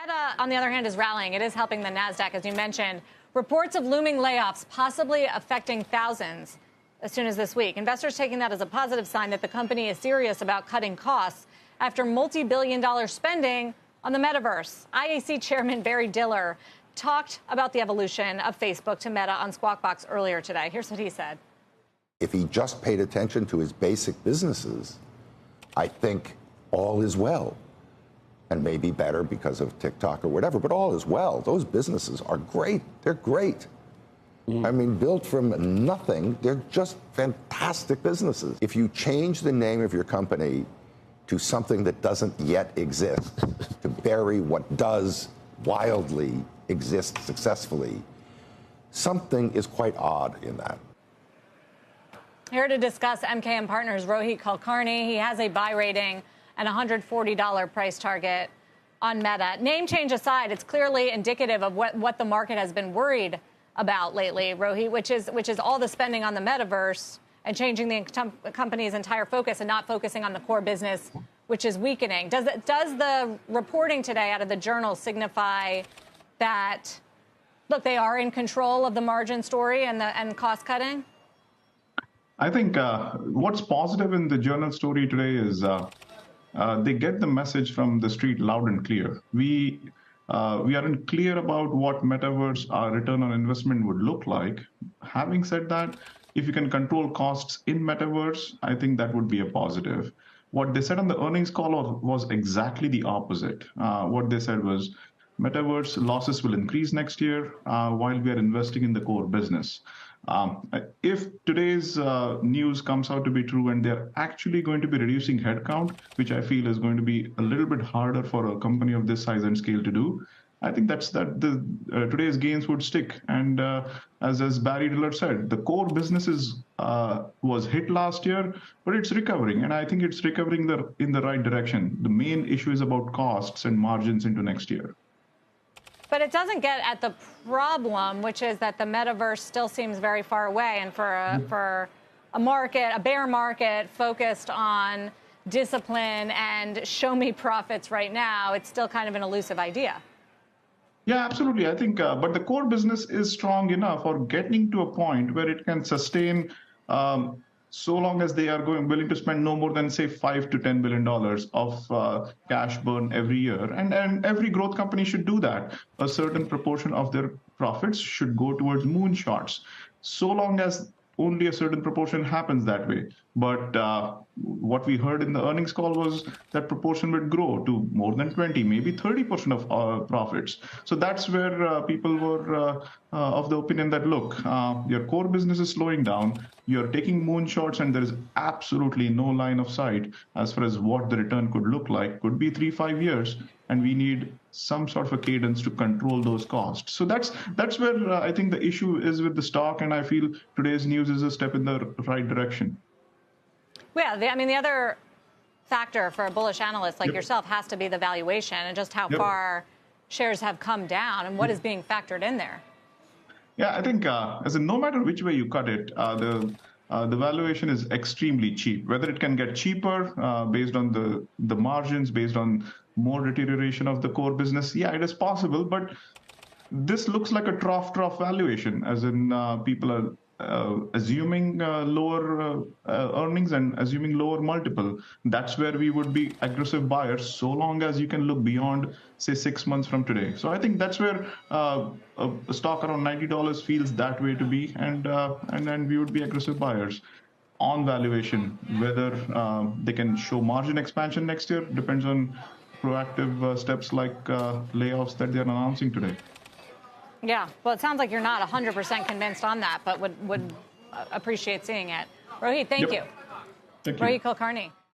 Meta, on the other hand, is rallying. It is helping the NASDAQ, as you mentioned. Reports of looming layoffs possibly affecting thousands as soon as this week. Investors taking that as a positive sign that the company is serious about cutting costs after multi-billion-dollar spending on the metaverse. IAC Chairman Barry Diller talked about the evolution of Facebook to Meta on Squawk Box earlier today. Here's what he said. If he just paid attention to his basic businesses, I think all is well. And maybe better because of TikTok or whatever, but all is well. Those businesses are great. They're great. I mean, built from nothing, they're just fantastic businesses. If you change the name of your company to something that doesn't yet exist, to bury what does wildly exist successfully, something is quite odd in that. Here to discuss MKM Partners' Rohit Kulkarni. He has a buy rating and $140 price target on Meta. Name change aside, it's clearly indicative of what the market has been worried about lately, Rohit, which is all the spending on the metaverse and changing the company's entire focus and not focusing on the core business, which is weakening. Does the reporting today out of the Journal signify that, look, they are in control of the margin story and cost cutting? I think what's positive in the Journal story today is they get the message from the street loud and clear. We aren't clear about what metaverse return on investment would look like. Having said that, if you can control costs in metaverse, I think that would be a positive. What they said on the earnings call was exactly the opposite. What they said was metaverse losses will increase next year while we are investing in the core business. If today's news comes out to be true and they're actually going to be reducing headcount, which I feel is going to be a little bit harder for a company of this size and scale to do, I think today's gains would stick. And as Barry Diller said, the core businesses was hit last year, but it's recovering. And I think it's recovering in the right direction. The main issue is about costs and margins into next year. But it doesn't get at the problem, which is that the metaverse still seems very far away. And for a market, a bear market focused on discipline and show me profits right now, it's still kind of an elusive idea. Yeah, absolutely. I think, but the core business is strong enough for getting to a point where it can sustain so long as they are willing to spend no more than, say, $5 to $10 billion of cash burn every year. And every growth company should do that. A certain proportion of their profits should go towards moonshots, so long as only a certain proportion happens that way. But what we heard in the earnings call was that proportion would grow to more than 20, maybe 30% of profits. So that's where people were of the opinion that, look, your core business is slowing down, you're taking moonshots, and there is absolutely no line of sight as far as what the return could look like. Could be 3-5 years, and we need some sort of a cadence to control those costs. So that's where I think the issue is with the stock, and I feel today's news is a step in the right direction. Yeah, the other factor for a bullish analyst like yourself has to be the valuation and just how far shares have come down and what is being factored in there. Yeah, I think no matter which way you cut it, the valuation is extremely cheap. Whether it can get cheaper based on the margins, based on more deterioration of the core business, yeah, it is possible. But this looks like a trough valuation, as in people are assuming lower earnings and assuming lower multiple. That's where we would be aggressive buyers, so long as you can look beyond, say, 6 months from today. So I think that's where a stock around $90 feels that way to be, and then we would be aggressive buyers on valuation. Whether they can show margin expansion next year depends on proactive steps like layoffs that they're announcing today. Yeah, well, it sounds like you're not 100% convinced on that, but would appreciate seeing it. Rohit, thank you. Thank you. Rohit Kulkarni.